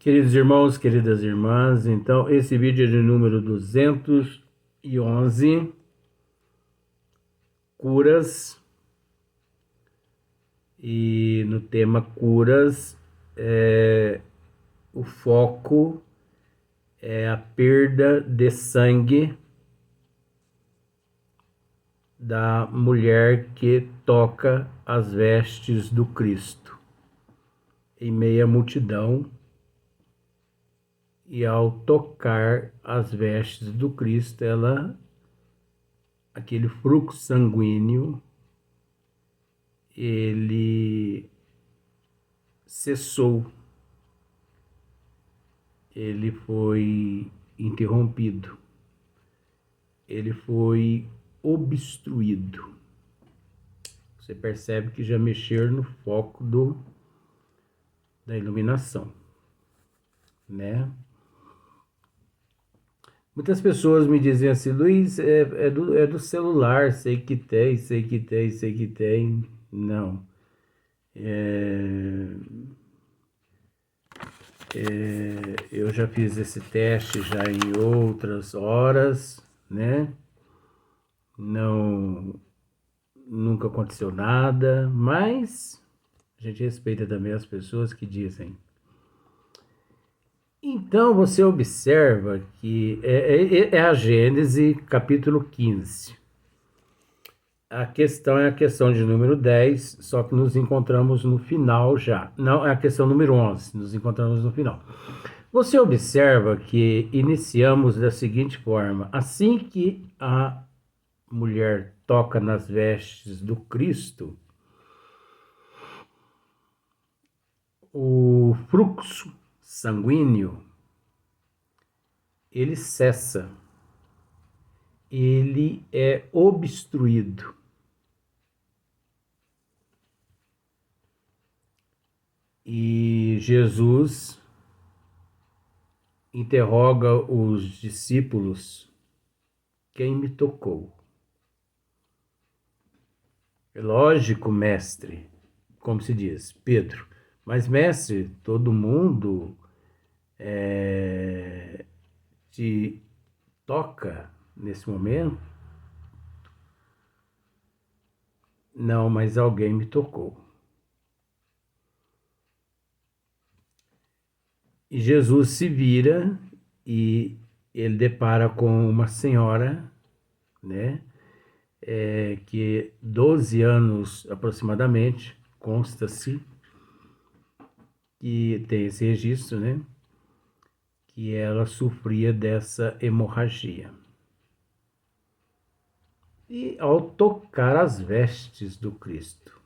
Queridos irmãos, queridas irmãs, então esse vídeo é de número 211, curas, e no tema curas, o foco é a perda de sangue da mulher que toca as vestes do Cristo em meio à multidão. E ao tocar as vestes do Cristo, aquele fluxo sanguíneo, ele cessou, ele foi interrompido, ele foi obstruído. Você percebe que já mexeu no foco da iluminação, né? Muitas pessoas me dizem assim: Luiz, é do celular, sei que tem, sei que tem, sei que tem. Não. Eu já fiz esse teste já em outras horas, né? Não, nunca aconteceu nada, mas a gente respeita também as pessoas que dizem. Então você observa que é a Gênese capítulo 15. A questão é a questão de número 10, só que nos encontramos no final já. Não, é a questão número 11, nos encontramos no final. Você observa que iniciamos da seguinte forma: assim que a mulher toca nas vestes do Cristo, o fluxo sanguíneo, ele cessa, ele é obstruído. E Jesus interroga os discípulos: quem me tocou? É lógico, mestre, como se diz, Pedro, mas mestre, todo mundo te toca nesse momento? Não, mas alguém me tocou. E Jesus se vira e ele depara com uma senhora, né? Que 12 anos aproximadamente, consta-se que tem esse registro, né? Que ela sofria dessa hemorragia. E ao tocar as vestes do Cristo,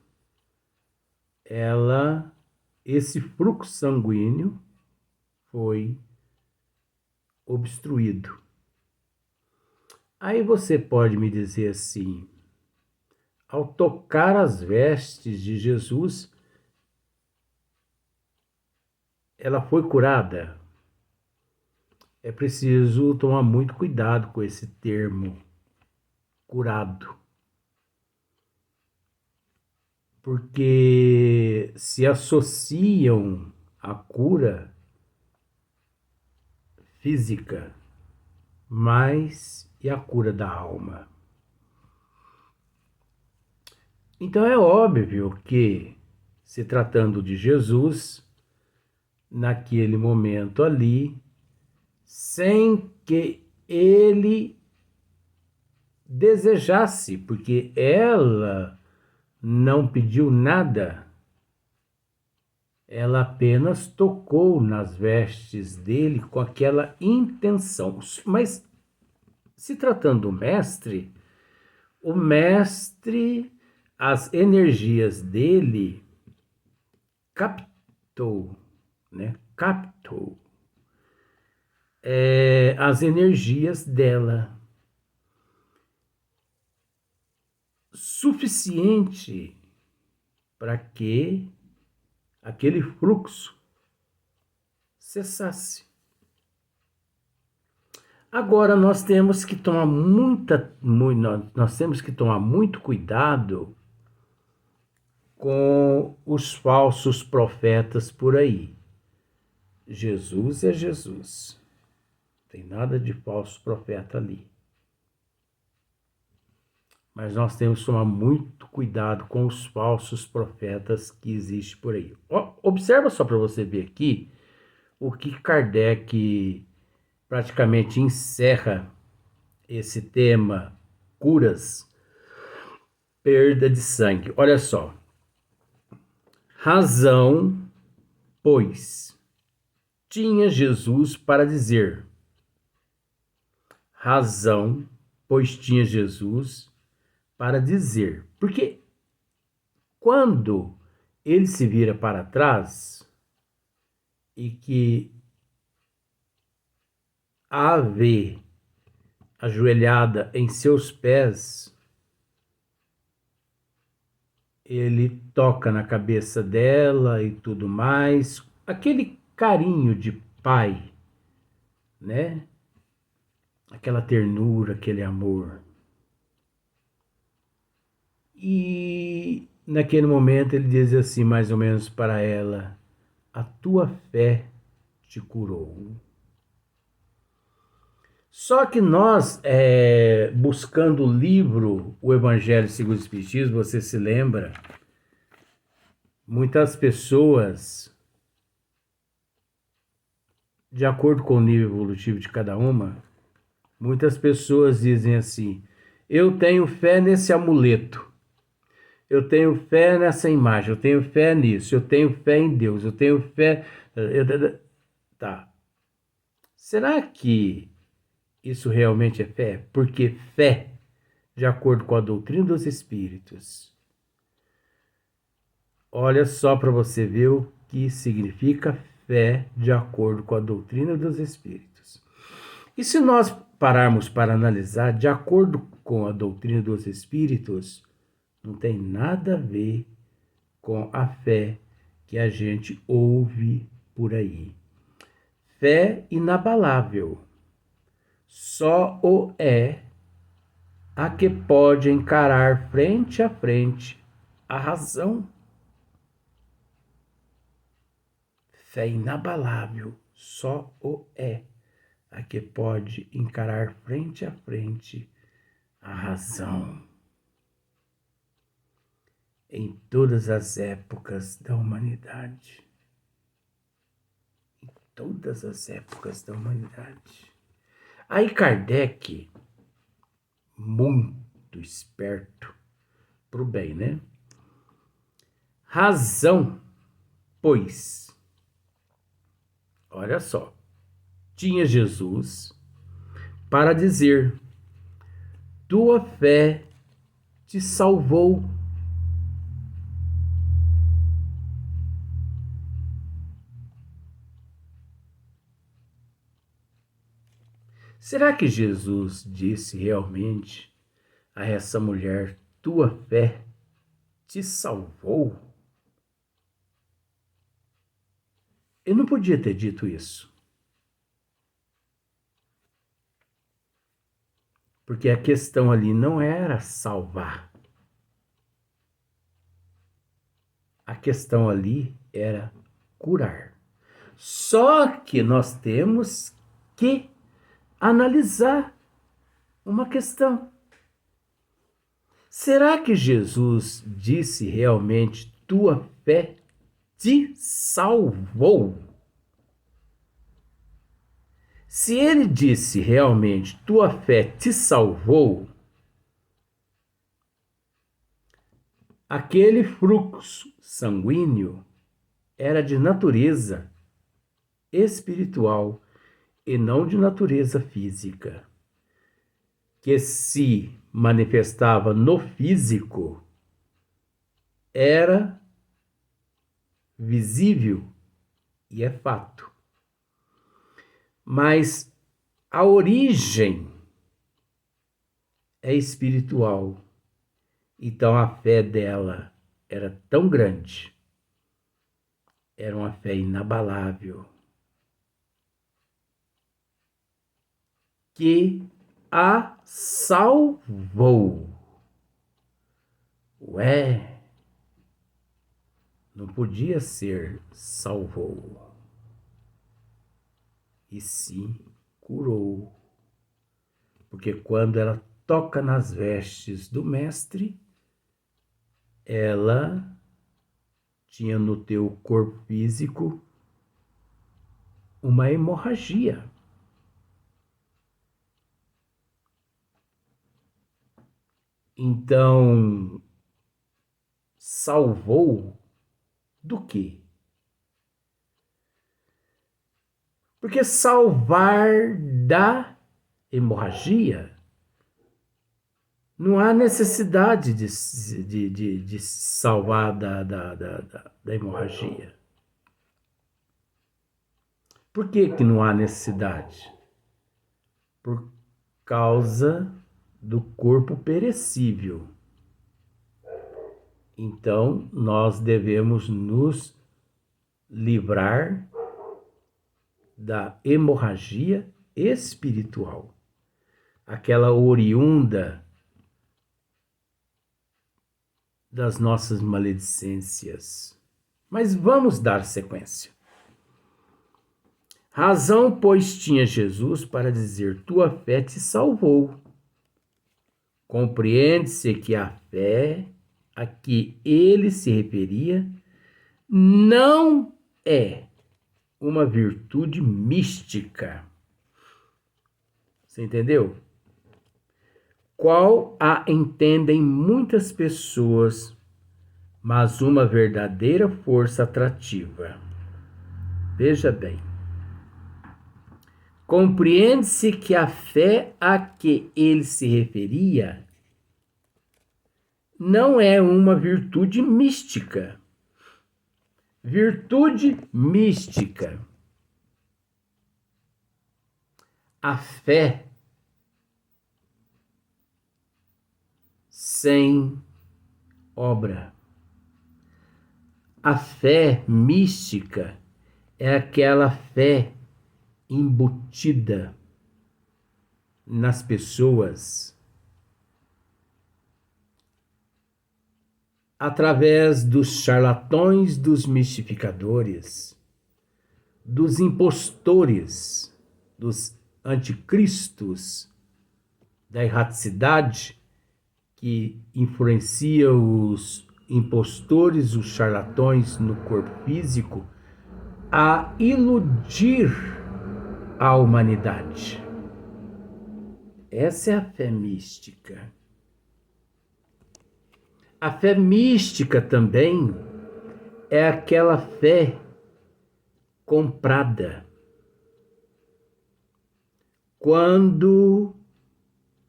esse fluxo sanguíneo foi obstruído. Aí você pode me dizer assim: ao tocar as vestes de Jesus, ela foi curada? É preciso tomar muito cuidado com esse termo, curado. Porque se associam a cura física, mas e a cura da alma? Então é óbvio que, se tratando de Jesus, naquele momento ali, sem que ele desejasse, porque ela não pediu nada, ela apenas tocou nas vestes dele com aquela intenção. Mas, se tratando do mestre, o mestre, as energias dele captou, né? Captou as energias dela, suficiente para que aquele fluxo cessasse. Agora nós temos que tomar nós temos que tomar muito cuidado com os falsos profetas por aí. Jesus é Jesus. Não tem nada de falso profeta ali. Mas nós temos que tomar muito cuidado com os falsos profetas que existem por aí. Observa só para você ver aqui o que Kardec praticamente encerra esse tema curas, perda de sangue. Olha só. Razão, pois, tinha Jesus para dizer. Razão, pois tinha Jesus para dizer. Porque quando ele se vira para trás e que a vê ajoelhada em seus pés, ele toca na cabeça dela e tudo mais, aquele carinho de pai, né? Aquela ternura, aquele amor. E naquele momento ele diz assim, mais ou menos para ela: a tua fé te curou. Só que nós, buscando o livro O Evangelho segundo o Espiritismo, você se lembra, muitas pessoas, de acordo com o nível evolutivo de cada uma, muitas pessoas dizem assim: eu tenho fé nesse amuleto, eu tenho fé nessa imagem, eu tenho fé nisso, eu tenho fé em Deus, eu tenho fé. Tá. Será que isso realmente é fé? Porque fé, de acordo com a doutrina dos espíritos, olha só para você ver o que significa fé de acordo com a doutrina dos espíritos. E se nós pararmos para analisar, de acordo com a doutrina dos espíritos, não tem nada a ver com a fé que a gente ouve por aí. Fé inabalável. Só o é a que pode encarar frente a frente a razão. Fé inabalável, só o é a que pode encarar frente a frente a razão. Em todas as épocas da humanidade. Em todas as épocas da humanidade. Aí Kardec, muito esperto, pro bem, né? Razão, pois, olha só, tinha Jesus para dizer: tua fé te salvou. Será que Jesus disse realmente a essa mulher: tua fé te salvou? Ele não podia ter dito isso. Porque a questão ali não era salvar. A questão ali era curar. Só que nós temos que analisar uma questão. Será que Jesus disse realmente: tua fé te salvou? Se ele disse realmente: tua fé te salvou, aquele fluxo sanguíneo era de natureza espiritual e não de natureza física, que se manifestava no físico, era visível e é fato. Mas a origem é espiritual. Então a fé dela era tão grande, era uma fé inabalável, que a salvou. Ué, não podia ser salvou. e se curou. Porque quando ela toca nas vestes do mestre, ela tinha no teu corpo físico uma hemorragia. Então, salvou do quê? Porque salvar da hemorragia, não há necessidade de salvar da hemorragia. Por que não há necessidade? Por causa do corpo perecível. Então, nós devemos nos livrar da hemorragia espiritual, aquela oriunda das nossas maledicências. Mas vamos dar sequência. Razão, pois, tinha Jesus para dizer: tua fé te salvou. Compreende-se que a fé a que ele se referia não é uma virtude mística. Você entendeu? Qual a entendem muitas pessoas, mas uma verdadeira força atrativa. Veja bem. Compreende-se que a fé a que ele se referia não é uma virtude mística. Virtude mística. A fé sem obra. A fé mística é aquela fé embutida nas pessoas através dos charlatões, dos mistificadores, dos impostores, dos anticristos, da erraticidade que influencia os impostores, os charlatões no corpo físico a iludir a humanidade. Essa é a fé mística. A fé mística também é aquela fé comprada. Quando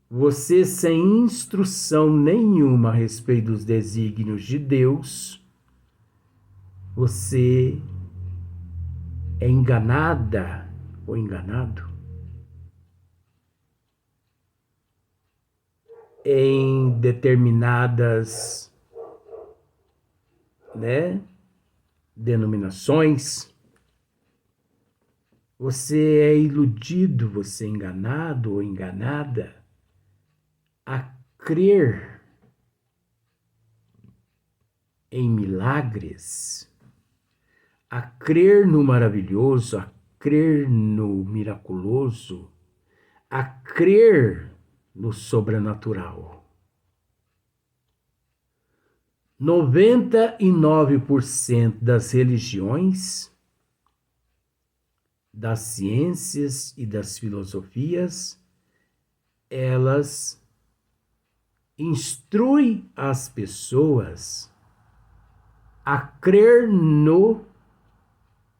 você, sem instrução nenhuma a respeito dos desígnios de Deus, você é enganada ou enganado em determinadas, denominações. Você é iludido, você é enganado ou enganada a crer em milagres, a crer no maravilhoso, a crer no miraculoso, a crer no sobrenatural. 99% das religiões, das ciências e das filosofias, elas instruem as pessoas a crer no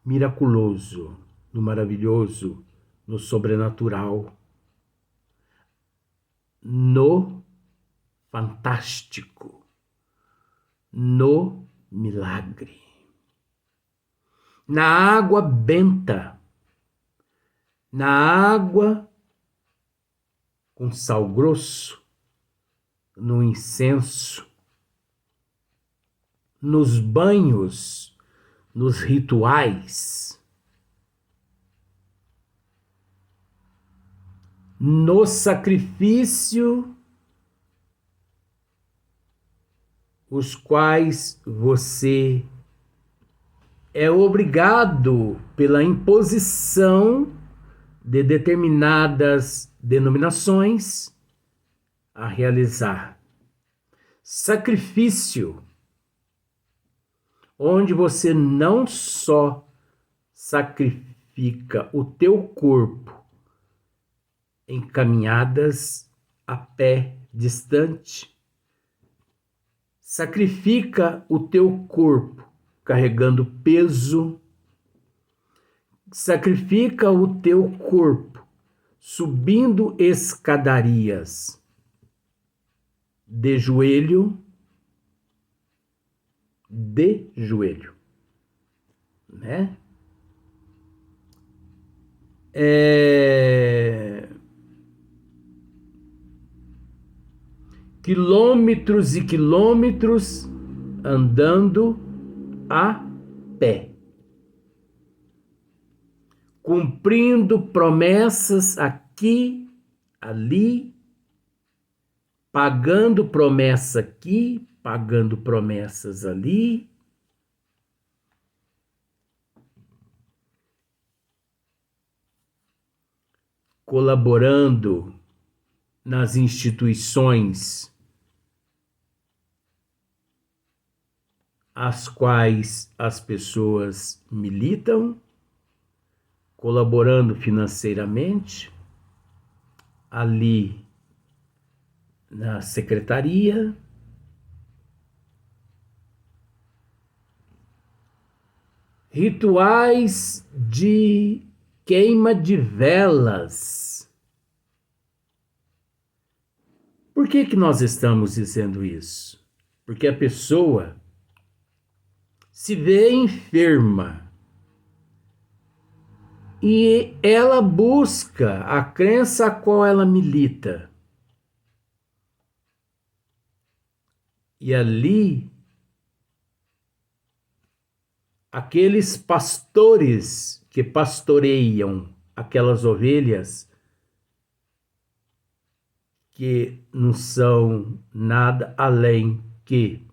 miraculoso, no maravilhoso, no sobrenatural, no fantástico, no milagre. Na água benta, na água com sal grosso, no incenso, nos banhos, nos rituais, no sacrifício, os quais você é obrigado pela imposição de determinadas denominações a realizar. Sacrifício, onde você não só sacrifica o teu corpo em caminhadas a pé distante, sacrifica o teu corpo carregando peso, sacrifica o teu corpo subindo escadarias de joelho, né? Quilômetros e quilômetros andando a pé, cumprindo promessas aqui, ali, pagando promessa aqui, pagando promessas ali, colaborando nas instituições as quais as pessoas militam, colaborando financeiramente, ali na secretaria, rituais de queima de velas. Por que nós estamos dizendo isso? Porque a pessoa se vê enferma e ela busca a crença a qual ela milita. E ali, aqueles pastores que pastoreiam aquelas ovelhas, que não são nada além que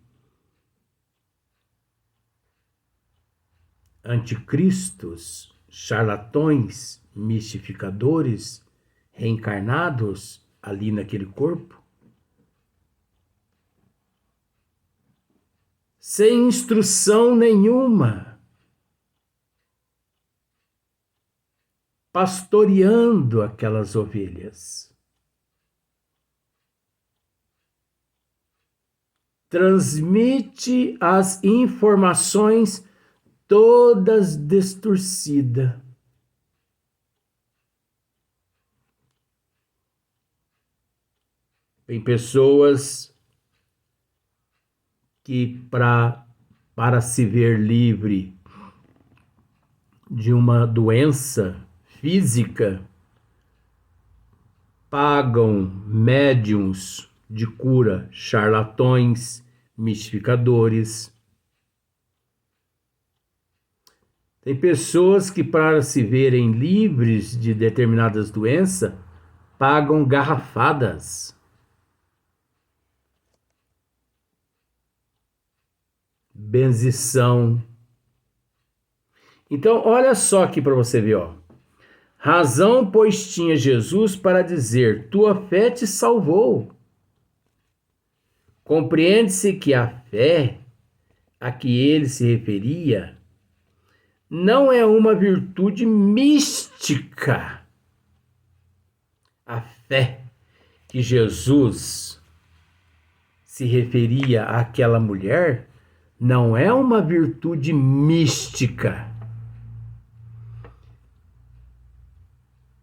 anticristos, charlatões, mistificadores, reencarnados ali naquele corpo, sem instrução nenhuma, pastoreando aquelas ovelhas. Transmite as informações todas distorcidas. Tem pessoas que para se ver livre de uma doença física, pagam médiuns de cura, charlatões, mistificadores. Tem pessoas que, para se verem livres de determinadas doenças, pagam garrafadas. Benzição. Então, olha só aqui para você ver, ó. Razão, pois, tinha Jesus para dizer: tua fé te salvou. Compreende-se que a fé a que ele se referia não é uma virtude mística. A fé que Jesus se referia àquela mulher não é uma virtude mística.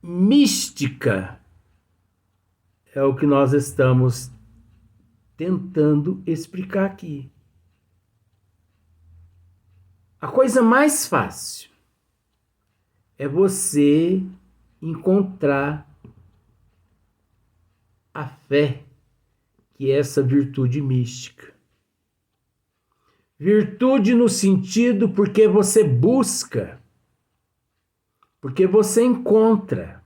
Mística é o que nós estamos tentando explicar aqui. A coisa mais fácil é você encontrar a fé, que é essa virtude mística. Virtude no sentido porque você busca, porque você encontra.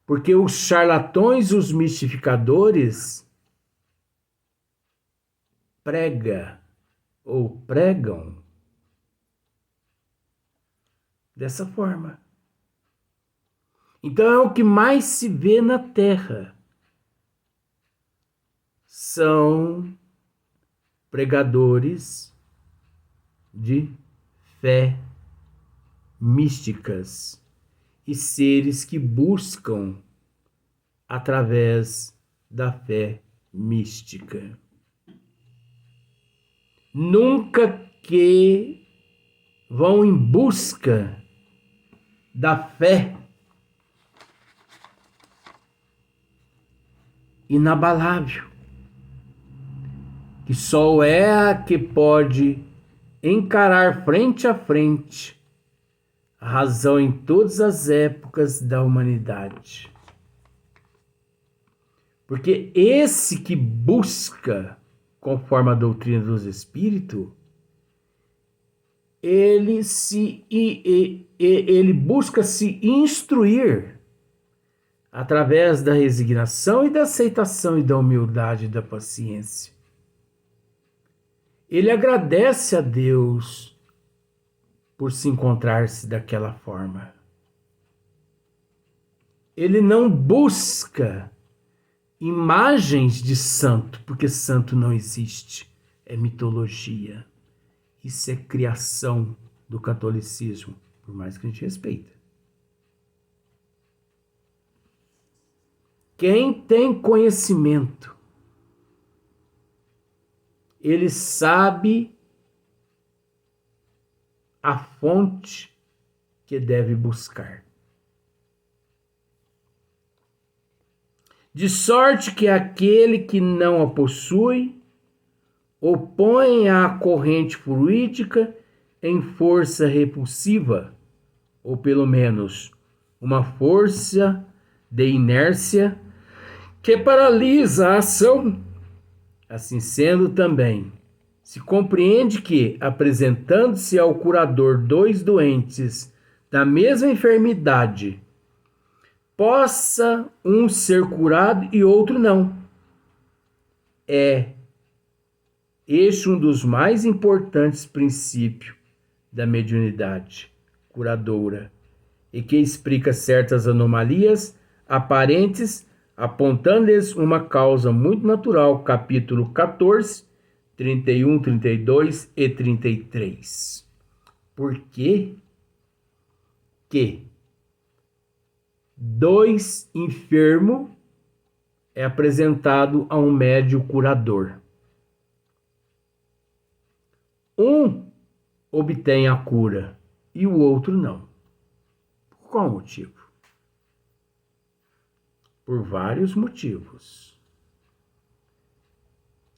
Porque os charlatões, os mistificadores, pregam dessa forma. Então é o que mais se vê na Terra. São pregadores de fé místicas e seres que buscam através da fé mística. Nunca que vão em busca da fé inabalável, que só é a que pode encarar frente a frente a razão em todas as épocas da humanidade. Porque esse que busca, conforme a doutrina dos espíritos, ele busca se instruir através da resignação e da aceitação e da humildade e da paciência. Ele agradece a Deus por se encontrar-se daquela forma. Ele não busca imagens de santo, porque santo não existe, é mitologia. Isso é criação do catolicismo, por mais que a gente respeita. Quem tem conhecimento, ele sabe a fonte que deve buscar. De sorte que aquele que não a possui opõe à corrente fluídica em força repulsiva, ou pelo menos uma força de inércia que paralisa a ação. Assim sendo também, se compreende que, apresentando-se ao curador dois doentes da mesma enfermidade, possa um ser curado e outro não. É este um dos mais importantes princípios da mediunidade curadora e que explica certas anomalias aparentes, apontando-lhes uma causa muito natural, capítulo 14, 31, 32 e 33. Por quê? Que dois enfermos é apresentado a um médium curador. Um obtém a cura e o outro não. Por qual motivo? Por vários motivos.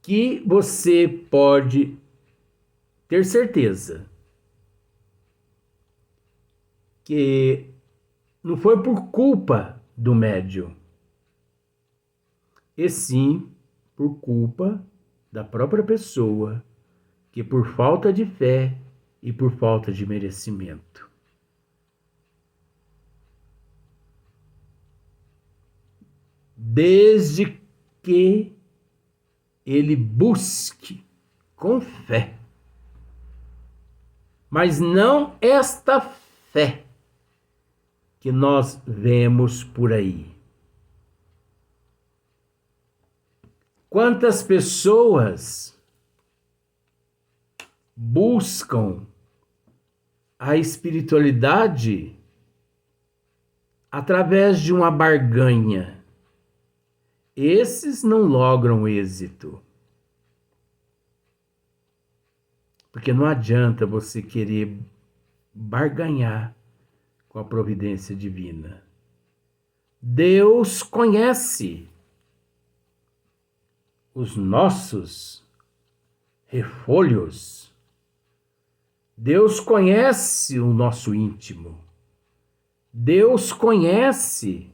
Que você pode ter certeza que não foi por culpa do médium, e sim por culpa da própria pessoa, que por falta de fé e por falta de merecimento. Desde que ele busque com fé, mas não esta fé que nós vemos por aí. Quantas pessoas buscam a espiritualidade através de uma barganha? Esses não logram êxito. Porque não adianta você querer barganhar com a providência divina. Deus conhece os nossos refolhos. Deus conhece o nosso íntimo. Deus conhece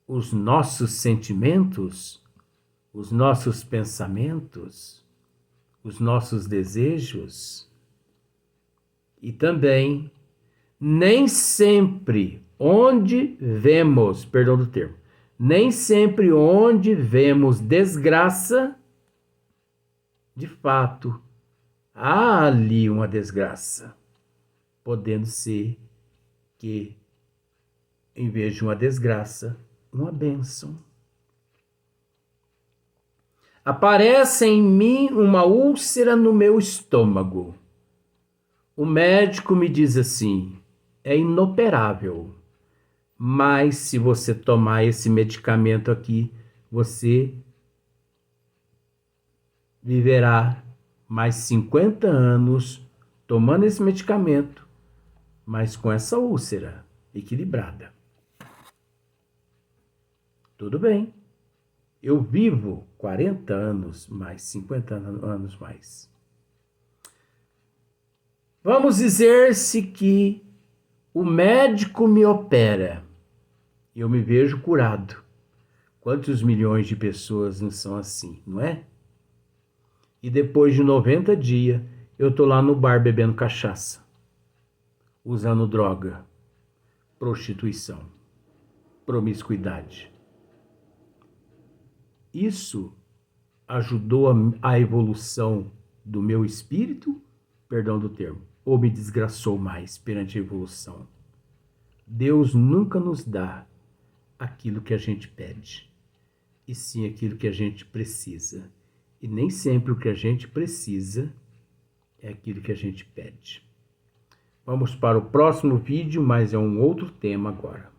os nossos sentimentos, os nossos pensamentos, os nossos desejos. E também, nem sempre onde vemos, perdão do termo, nem sempre onde vemos desgraça, de fato, há ali uma desgraça, podendo ser que, em vez de uma desgraça, uma bênção. Aparece em mim uma úlcera no meu estômago. O médico me diz assim: é inoperável, mas se você tomar esse medicamento aqui, você viverá mais 50 anos tomando esse medicamento, mas com essa úlcera equilibrada. Tudo bem. Eu vivo 40 anos mais, 50 anos mais. Vamos dizer-se que o médico me opera e eu me vejo curado. Quantos milhões de pessoas não são assim, não é? E depois de 90 dias, eu tô lá no bar bebendo cachaça, usando droga, prostituição, promiscuidade. Isso ajudou a evolução do meu espírito, perdão do termo, ou me desgraçou mais perante a evolução? Deus nunca nos dá aquilo que a gente pede, e sim aquilo que a gente precisa. E nem sempre o que a gente precisa é aquilo que a gente pede. Vamos para o próximo vídeo, mas é um outro tema agora.